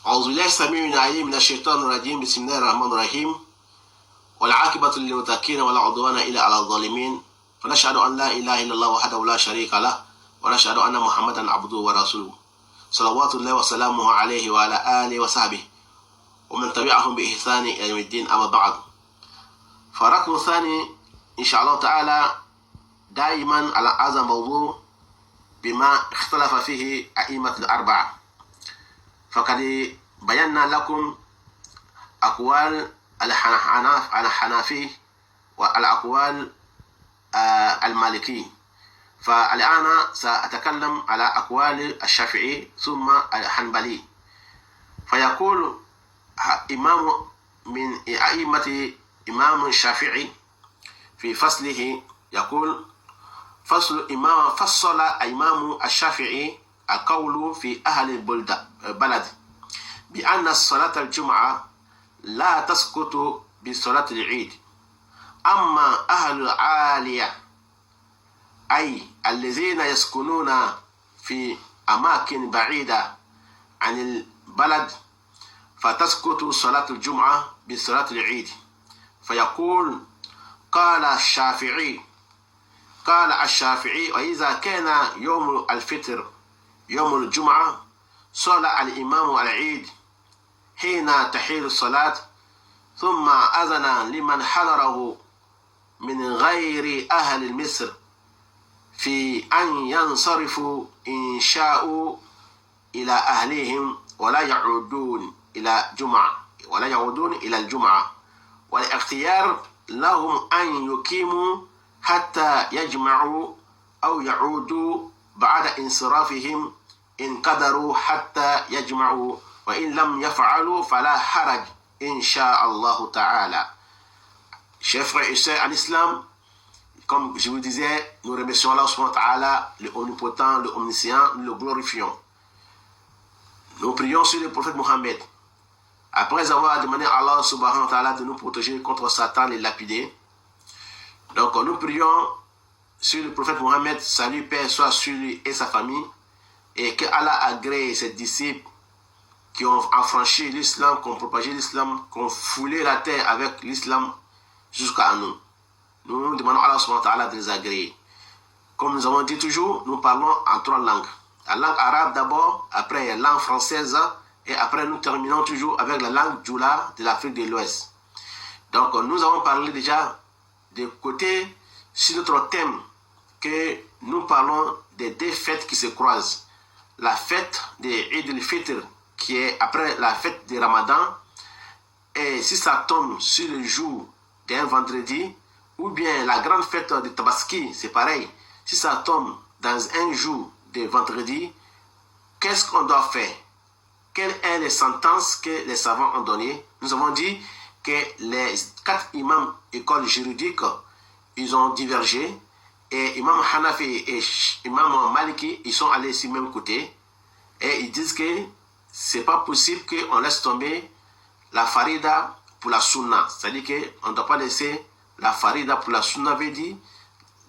أعوذ بالله السميع العليم من الشيطان الرجيم بسم الله الرحمن الرحيم والعاقبة للمتقين ولا عدوان إلا على الظالمين فنشهد أن لا إله إلا الله وحده لا شريك له ونشهد أن محمدا عبده ورسوله صلوات الله وسلامه عليه وعلى آله وصحبه ومن تبعهم بإحسان إلى يوم الدين أما بعد. فرقم الثاني إن شاء الله تعالى دائما على هذا الموضوع بما اختلف فيه أئمة الأربعة. فقد بينا لكم أقوال الحنفي والأقوال المالكي، فالآن سأتكلم على أقوال الشافعي ثم الحنبلي. فيقول إمام من أئمة إمام الشافعي في فصله، يقول فصل إمام الشافعي القول في أهل البلد بأن صلاة الجمعة لا تسقط بصلاة العيد، أما أهل العالية أي الذين يسكنون في أماكن بعيدة عن البلد فتسقط صلاة الجمعة بصلاة العيد. فيقول قال الشافعي وإذا كان يوم الفطر يوم الجمعة صلى الإمام العيد حين تحيل الصلاة ثم أذن لمن حضره من غير أهل مصر في أن ينصرفوا إن شاءوا إلى أهلهم ولا يعودون إلى الجمعة والاختيار لهم أن يقيموا حتى يجمعوا أو يعودوا بعد انصرافهم إن قدروا حتى يجمعوا، وإن لم يفعلوا فلا حرج إن شاء الله تعالى. Chers frères et sœurs en islam, comme je vous disais, nous remercions Allah subhanahu wa ta'ala, le omnipotent, le omniscient, nous le glorifions. Nous prions sur le prophète Mohammed. Après avoir demandé à Allah subhanahu wa ta'ala de nous protéger contre Satan et lapidé, donc nous prions sur le prophète Mohammed, salut, paix soit sur lui et sa famille, et que Allah agrée ses disciples qui ont affranchi l'islam, qui ont propagé l'islam, qui ont foulé la terre avec l'islam jusqu'à nous. Nous demandons à Allah subhanahu wa ta'ala de les agréer. Comme nous avons dit toujours, nous parlons en trois langues. La langue arabe d'abord, après la langue française, et après nous terminons toujours avec la langue djoula de l'Afrique de l'Ouest. Donc nous avons parlé déjà de côté sur notre thème que nous parlons des deux fêtes qui se croisent. La fête de Eid al-Fitr qui est après la fête de Ramadan, et si ça tombe sur le jour d'un vendredi, ou bien la grande fête de Tabaski, c'est pareil, si ça tombe dans un jour de vendredi, qu'est-ce qu'on doit faire? Quelles sont les sentences que les savants ont données? Nous avons dit que les 4 imams écoles juridiques, ils ont divergé, et Imam Hanafi et Imam Maliki, ils sont allés sur le même côté, et ils disent que c'est pas possible qu'on laisse tomber la farida pour la sunna. C'est-à-dire qu'on ne doit pas laisser la farida pour la sunna, veut dire.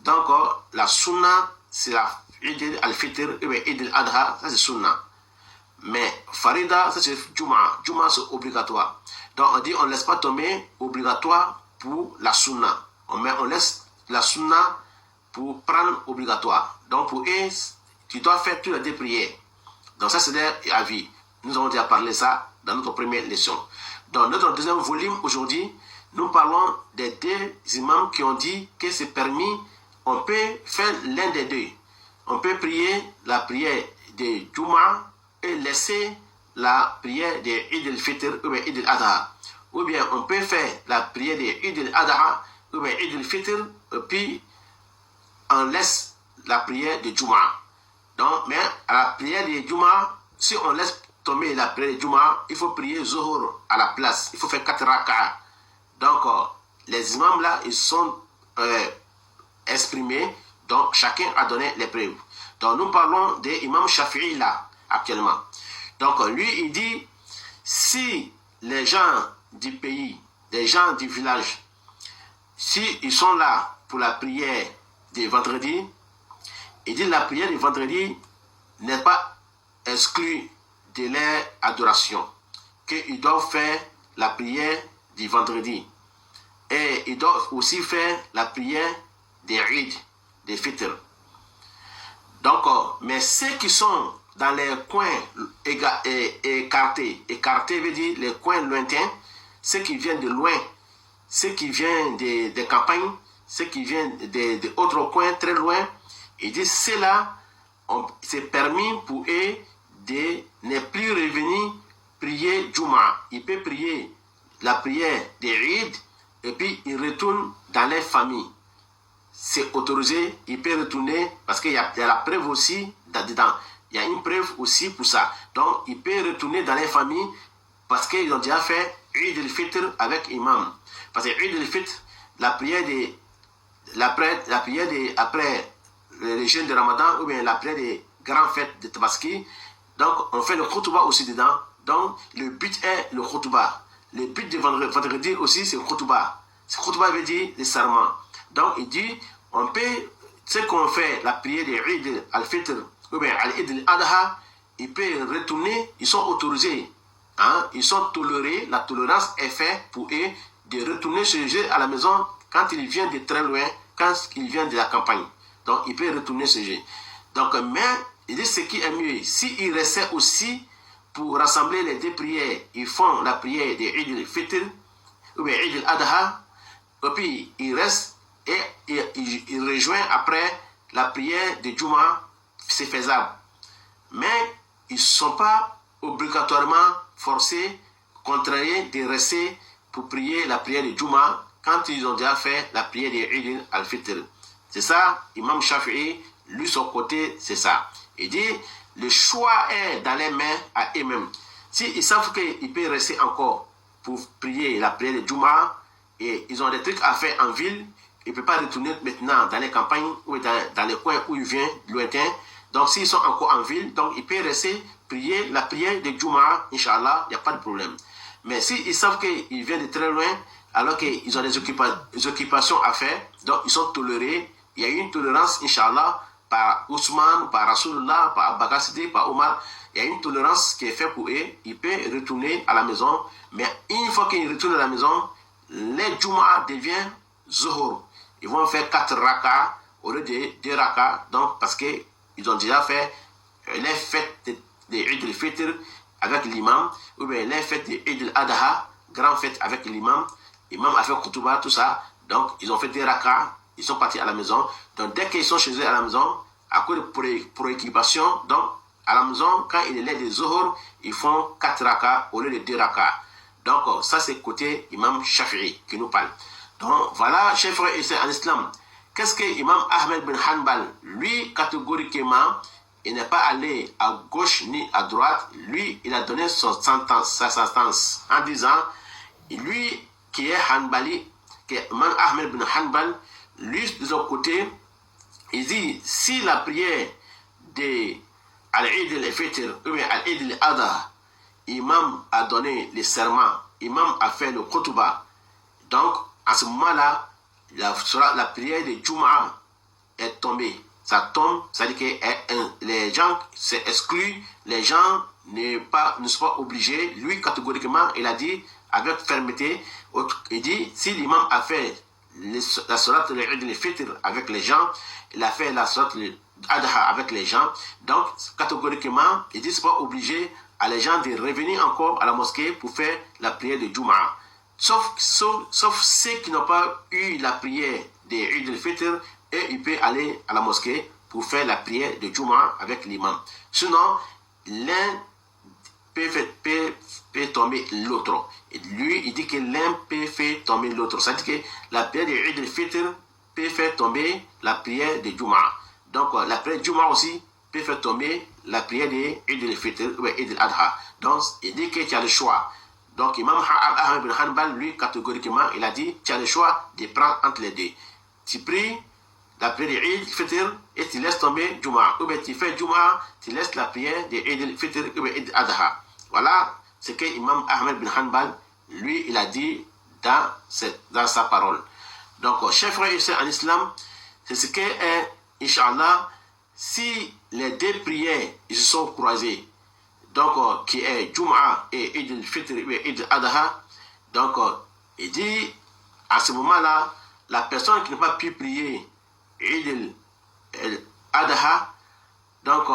Donc, la sunna, c'est la Eid al-Fitr, Eid al-Adha, ça c'est sunna. Mais farida, ça c'est Juma. Juma, c'est obligatoire. Donc, on dit on ne laisse pas tomber obligatoire pour la sunna. On laisse la sunna pour prendre obligatoire. Donc, pour eux, tu dois faire toutes les deux prières. Donc, ça c'est des avis. Nous avons déjà parlé ça dans notre première leçon. Dans notre deuxième volume, aujourd'hui, nous parlons des deux imams qui ont dit que c'est permis, on peut faire l'un des deux. On peut prier la prière de Juma et laisser la prière de Eid al-Fitr ou Eid al-Adha. Ou bien on peut faire la prière de Eid al-Adha ou Eid al-Fitr et puis on laisse la prière de Juma. Donc, mais à la prière de Juma, si on laisse tomber la prière de Juma, il faut prier Zohor à la place. Il faut faire 4 rak'ah. Donc, les imams là, ils sont exprimés. Donc, chacun a donné les preuves. Donc, nous parlons de l'imam Shafi'i là, actuellement. Donc, lui, il dit, si les gens du pays, les gens du village, si ils sont là pour la prière de vendredi, il dit la prière du vendredi n'est pas exclue de leur adoration. qu'ils doivent faire la prière du vendredi. Et ils doivent aussi faire la prière des Eid, des Fitr. Donc, mais ceux qui sont dans les coins écartés veut dire les coins lointains, ceux qui viennent de loin, ceux qui viennent des campagnes, ceux qui viennent d'autres coins très loin, ils disent ceux-là, c'est permis pour eux de ne plus revenir prier Juma. Ils peuvent prier la prière des Eid et puis ils retournent dans leur famille. C'est autorisé, ils peuvent retourner parce qu'il y a la preuve aussi dedans. Il y a une preuve aussi pour ça. Donc, ils peuvent retourner dans leur famille parce qu'ils ont déjà fait Eid al-Fitr avec imam. Parce que Eid al-Fitr, la prière après le jeûne de Ramadan ou bien la prière des grandes fêtes de Tabaski. Donc, on fait le khutbah aussi dedans. Donc, le but est le khutbah. Le but de vendredi aussi, c'est le khutbah. Ce khutbah veut dire le serment. Donc, il dit, on peut, ce qu'on fait, la prière de Eid al-Fitr ou bien Eid al-Adha, ils peuvent retourner, ils sont autorisés. Hein? Ils sont tolérés, la tolérance est faite pour eux de retourner se loger à la maison quand ils viennent de très loin, quand ils viennent de la campagne. Donc, ils peuvent retourner se loger. Donc, mais, il dit ce qui est mieux, s'ils restaient aussi pour rassembler les deux prières, ils font la prière de Eid al-Fitr ou bien Eid al-Adha, et puis ils restent et ils rejoignent après la prière de Juma, c'est faisable. Mais ils ne sont pas obligatoirement forcés, contrariés de rester pour prier la prière de Juma quand ils ont déjà fait la prière de Eid al-Fitr. C'est ça, Imam Shafi'i, lui, son côté, c'est ça. Il dit, le choix est dans les mains à eux-mêmes. S'ils savent qu'ils peuvent rester encore pour prier la prière de Juma, et ils ont des trucs à faire en ville, ils ne peuvent pas retourner maintenant dans les campagnes ou dans les coins où ils viennent, lointains. Donc, s'ils sont encore en ville, donc ils peuvent rester prier la prière de Juma, Inch'Allah, il n'y a pas de problème. Mais s'ils savent qu'ils viennent de très loin, alors qu'ils ont des occupations à faire, donc ils sont tolérés. Il y a une tolérance, Inch'Allah, par Ousmane, par Rasulullah, par Abba Siddiq, par Omar. Il y a une tolérance qui est faite pour eux. Ils peuvent retourner à la maison. Mais une fois qu'ils retournent à la maison, les Juma deviennent Zuhur. Ils vont faire 4 rakas au lieu de 2 rakas. Donc, parce qu'ils ont déjà fait les fêtes de Eid al-Fitr avec l'imam, ou bien les fêtes de Eid al-Adha, grande fête avec l'imam. L'imam a fait Khutubah, tout ça. Donc, ils ont fait des rakas. Ils sont partis à la maison. Donc, dès qu'ils sont chez eux à la maison, à cause de préoccupation, donc, à la maison, quand il est l'heure des Zuhur, ils font 4 rakas au lieu de 2 rakas. Donc, ça, c'est côté Imam Shafi'i qui nous parle. Donc, voilà, chers frères et sœurs en islam. Qu'est-ce que Imam Ahmed bin Hanbal, lui, catégoriquement, il n'est pas allé à gauche ni à droite. Lui, il a donné sa sentence en disant, lui qui est Hanbali, qui est Imam Ahmed bin Hanbal, lui, de son côté, il dit, si la prière de Al-Eid al-Fitr ou Al-Eid al-Adha, Imam a donné le serment, Imam a fait le khutbah. Donc, à ce moment-là, la prière de Jum'a est tombée. Ça tombe, ça dit que les gens s'excluent, les gens ne sont pas obligés. Lui, catégoriquement, il a dit, avec fermeté, il dit, si l'imam a fait la solat de l'Eid al-Fitr avec les gens, il a fait la solat de l'Adha avec les gens, donc catégoriquement, il dit, c'est pas obligé à les gens de revenir encore à la mosquée pour faire la prière de Jum'a. Sauf ceux qui n'ont pas eu la prière de Eid al-Fitr, et ils peuvent aller à la mosquée pour faire la prière de Jum'a avec l'imam. Sinon, l'un peut tomber l'autre. Et lui, il dit que l'un peut faire tomber l'autre. Ça veut dire que la prière de Eid al-Fitr peut faire tomber la prière de Jum'a. Donc, la prière de Jum'a aussi peut faire tomber la prière de Eid al-Fitr ou Eid al-Adha. Donc, il dit que tu as le choix. Donc, Imam Ahmed bin Hanbal, lui, catégoriquement, il a dit, tu as le choix de prendre entre les deux. Tu pries la prière de Eid al-Fitr et tu laisses tomber Jum'a. Ou bien tu fais Jum'a, tu laisses la prière de Eid al-Fitr ou Eid al-Adha. Voilà ce que Imam Ahmed bin Hanbal, lui, il a dit dans sa parole. Donc, chers frères et sœurs en islam, c'est ce que est, Inch'Allah, si les deux prières ils se sont croisées, donc qui est Jum'a et Eid al-Fitr et Eid al-Adha. Donc il dit à ce moment-là, la personne qui n'a pas pu prier Eid al-Adha, donc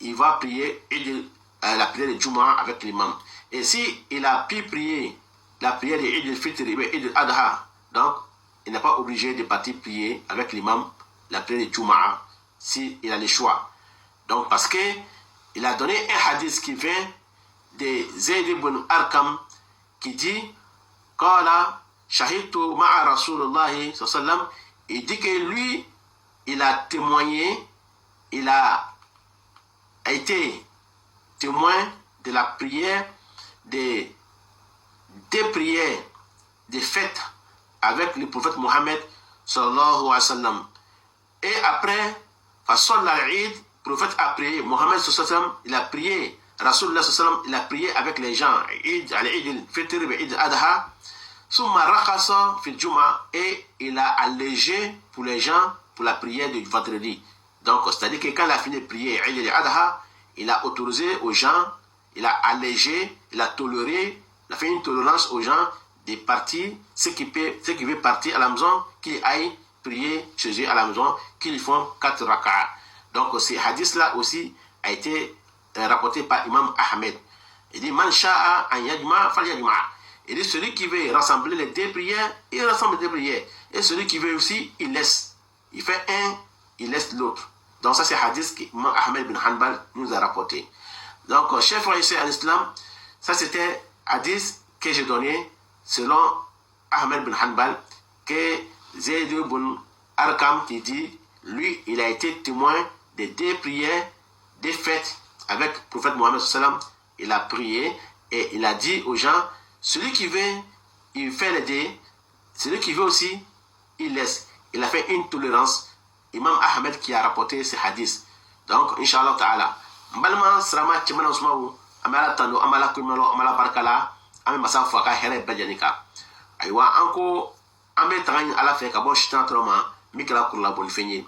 il va prier la prière de Jum'a avec l'imam. Et si il a pu prier la prière de Eid al-Fitr et Eid al-Adha, donc il n'est pas obligé de partir prier avec l'imam la prière de Jum'a s'il a le choix. Donc parce que il a donné un hadith qui vient de Zayd ibn Arqam qui dit Qala shahidtu ma'a Rasulullah sallallahu alayhi wa sallam. Il dit que lui, il a témoigné, il a été témoin de la prière, des prières, des fêtes avec le prophète Mohammed sallallahu alayhi wa sallam. Et après, Fasol al-Eid, le prophète a prié, Mohammed sallallahu alayhi wa sallam, il a prié, Rasulullah sallallahu alayhi wa sallam, il a prié avec les gens, Eid al-Fitr et Eid al-Adha, Summa rakhasa fi Juma, et il a allégé pour les gens pour la prière du vendredi. Donc, c'est-à-dire que quand il a fini de prier Eid al-Adha, il a autorisé aux gens, il a allégé, il a toléré, il a fait une tolérance aux gens de partir, ceux qui veulent partir à la maison, qu'ils aillent prier chez eux à la maison, qu'ils font 4 rak'ah. Donc, ce hadith-là aussi a été rapporté par Imam Ahmed. Il dit Man sha'a an yajma fal yajma. Il dit celui qui veut rassembler les 2 prières, il rassemble les 2 prières. Et celui qui veut aussi, il laisse. Il fait un, il laisse l'autre. Donc ça c'est hadith qu'Imam Ahmed bin Hanbal nous a rapporté. Donc, chef frère en islam, ça c'était hadith que j'ai donné selon Ahmed bin Hanbal, que Zayd ibn Arqam qui dit, lui, il a été témoin des 2 prières, des fêtes avec le prophète Mohammed sallallahu alayhi wa sallam. Il a prié et il a dit aux gens, celui qui veut, il fait les 2, celui qui veut aussi, il laisse. Il a fait une tolérance. Imam Ahmed qui a rapporté ce hadith. Donc, Inch'Allah Ta'ala, Mbalma Srama Chimana Osmaou, Amala Tando, Amala Kumalo, Amala Barkala, Ame Massa Faka, Here Bajanika. Aywa, Anko, Ame Tang à la fe, Kabo Chitan Troma, Mikala Kula Bonifeni.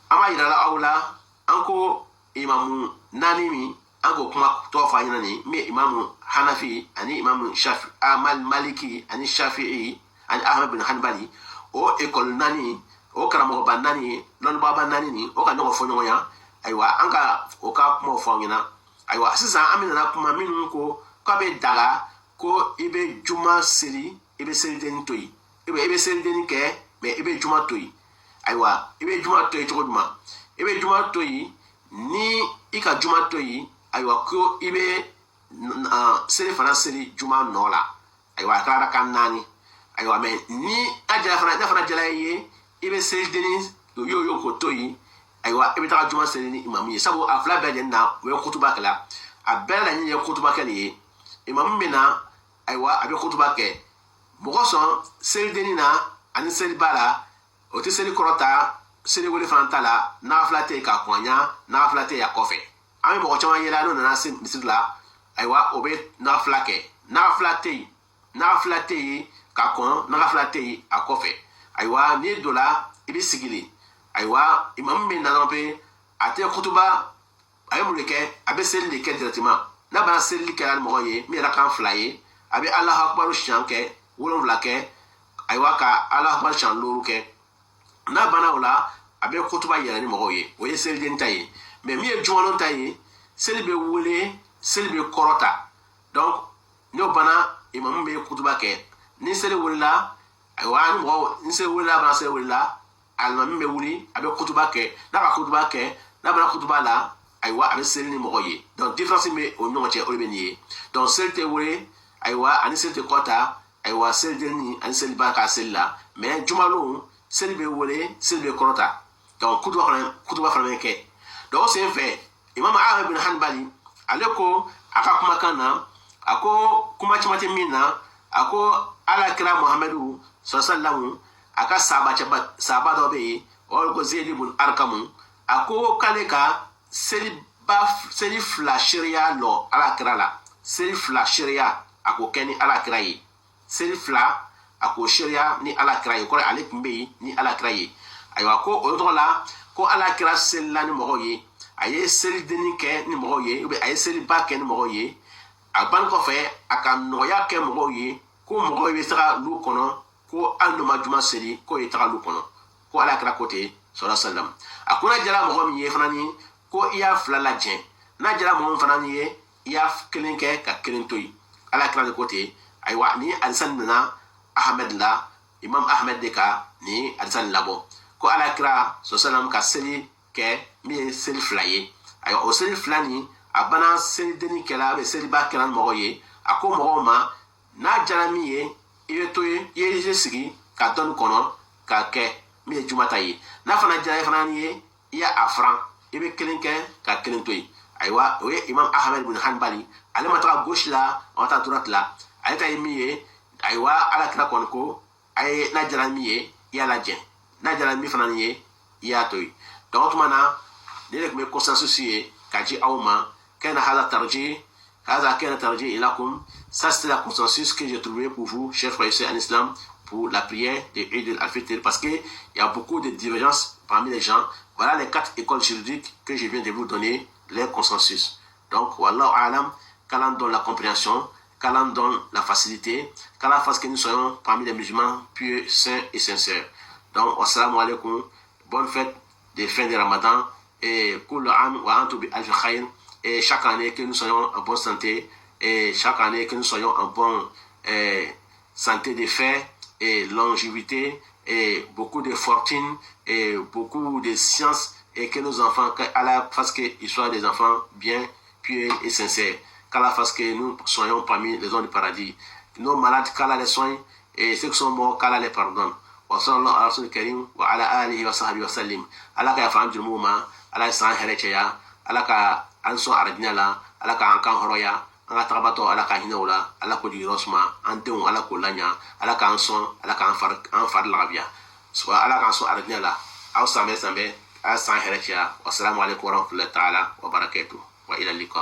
Ama Irala Aula, Anko, Imamu Nanimi, Anko Kuma Tofa Yanani, Me Imamu Hanafi, Ani Imamu Shafi, Amal Maliki, Ani Shafi'i, Ani Ahmed bin Hanbali, O Ekol Nani, O karamɔgɔ ba naani lɔnnibaa ba naani ni o ka ɲɔgɔn fɔ ɲɔgɔn ya ayiwa an ka o ka kumaw fɔ an ɲɛna ayiwa sisan an bɛna kuma minnu ko k'a bɛ daga ko i bɛ juma seli i bɛ selidenni to yen i bɛ selidenni kɛ mɛ i bɛ juma to yen ayiwa i bɛ juma to yen cogo jumɛn i bɛ juma to yen ni i ka juma to yen ayiwa ko i bɛ seli fana seli juma nɔ la ayiwa a kɛra kan 4 ayiwa mɛ ni a jala fana n'a fana jala ye i bɛ selidenni yo ko to yen ayiwa i bɛ taga juma seli ni imamu ye sabu a fila bɛɛ lajɛlen na o ye kutuba kɛla a bɛɛ laɲini ye kutuba kɛ nin ye imamu bɛ na ayiwa a bɛ kutuba kɛ mɔgɔ sɔn selidenni na ani seliba la o tɛ seli kɔrɔta seli wele fana ta la nafila tɛ yen k'a kɔnya nafila tɛ yen a kɔfɛ an bɛ mɔgɔ caman yela n'o nana se misiri la ayiwa o bɛ nafila kɛ nafila tɛ yen k'a kɔn nafila tɛ yen a kɔfɛ ayiwa n'i don la i bɛ sigili ayiwa imamu bɛ na dɔrɔn pe a tɛ kutuba a ye mun de kɛ a bɛ seli de kɛ directement n'a bana selili kɛra ni mɔgɔ ye min yɛrɛ kan 2 ye a bɛ Alahu Akbar siɲɛ kɛ 7 kɛ ayiwa ka Alahu Akbar siɲɛ 5 kɛ n'a bana o la a bɛ kutuba yɛlɛ ni mɔgɔw ye o ye selidenni ta ye mais min ye jumalon ta ye seli bɛ wele seli bɛ kɔrɔta donc n'o bana imamu bɛ kutuba kɛ ni seli wulila ayiwa ni mɔgɔw ni seli wulila bana seli wulila alimami bɛ wuli a bɛ kutuba kɛ n'a ka kutuba kɛ n'a bana kutuba la ayiwa a bɛ seli ni mɔgɔ ye donc différence bɛ o ɲɔgɔn cɛ o de bɛ nin ye donc seli tɛ wele ayiwa ani seli tɛ kɔta ayiwa selidenni ani seliba k'a seli la mais jumalon seli bɛ wele seli bɛ kɔrɔta donc kutuba fana bɛ kɛ donc o sen fɛ imam Ahmed bin Hanbali ale ko a ka kumakan na a ko kuma caman tɛ min na a ko alakira Muhammadu sallallahu a ka sahaba dɔ bɛ yen o ko Zayd ibn Arqam a ko k'ale ka seli 2 sariya lɔ alakira la seli 2 sariya a ko kɛ ni alakira ye seli 2 a ko sariya ni alakira ye kɔrɔ ale tun bɛ yen ni alakira ye ayiwa ko o tɔgɔ la ko alakira selila ni mɔgɔw ye a ye seli deni kɛ ni mɔgɔw ye ou bien a ye seliba kɛ ni mɔgɔw ye a ban kɔfɛ a ka nɔgɔya kɛ mɔgɔw ye ko mɔgɔw bɛ taga lu kɔnɔ ko hali n'u ma juma seli k'o ye taga lu kɔnɔ ko ala kira ko ten sɔrɔ salam a ko n'a jara mɔgɔ min ye fana ni ko i y'a fila lajɛ n'a jara mɔgɔ min fana ni ye i y'a kelen kɛ ka kelen to yen ala kira de ko ten ayiwa ni alisan nana ahmed la imam ahmed de ka ni alisan labɔ ko ala kira sɔrɔ salam ka seli kɛ min ye seli fila ye ayiwa o seli fila ni a bana selideni kɛla a bɛ seliba kɛla ni mɔgɔw ye a ko mɔgɔw ma n'a jara min ye i bɛ to yen i ye sigi ka dɔnni kɔnɔ k'a kɛ min ye juma ta ye n'a fana jara i fana ni ye i y'a furan i bɛ kelen kɛ ka kelen to yen ayiwa o ye imam ahmed bin hanbali ale ma taga gauche la a ma taga droite la ale ta ye min ye ayiwa ala kira kɔni ko a ye n'a jara min ye i y'a lajɛ n'a jara min fana ni ye i y'a to yen donc o tuma na ne de tun bɛ consensus ye ka di aw ma كان هذا ترجيح هذا كان ترجيح لكم ça c'est la consensus que j'ai trouvé pour vous chers frères et sœurs en islam pour la prière de Eid al-Fitr parce que il y a beaucoup de divergences parmi les gens voilà les 4 écoles juridiques que je viens de vous donner les consensus donc wallahu alam qu'Allah donne la compréhension qu'Allah donne la facilité qu'Allah fasse que nous soyons parmi les musulmans pieux saints et sincères donc assalamu alaikum bonne fête de fin de Ramadan et kullu am wa antum bi alf khair. Et chaque année que nous soyons en bonne santé, et chaque année que nous soyons en bonne santé de fer et longévité, et beaucoup de fortune, et beaucoup de science, et que nos enfants, qu'Allah fasse qu'ils soient des enfants bien, pieux et sincères. Qu'Allah fasse que nous soyons parmi les hommes du paradis. Nos malades, qu'Allah les soigne, et ceux qui sont morts, qu'Allah les pardonne. Wa sallallahu ala rasul karim wa ala alihi wa sahbihi wa sallim. Allah ka fa'am jumuma, Allah sa herecheya, Allah ka an sɔn aradinɛ la ala k'an kan hɔrɔnya an ka tagabatɔ ala ka hinɛ o la ala k'o jigiyɔrɔ suma an denw ala k'o laɲa ala k'an sɔn ala k'an fari lagabiya ala k'an sɔn aradinɛ la aw sanbɛ sanbɛ a san hɛrɛ caya wasalamu alaikum warahmatullahi taala wa barakatuh wa ila liqa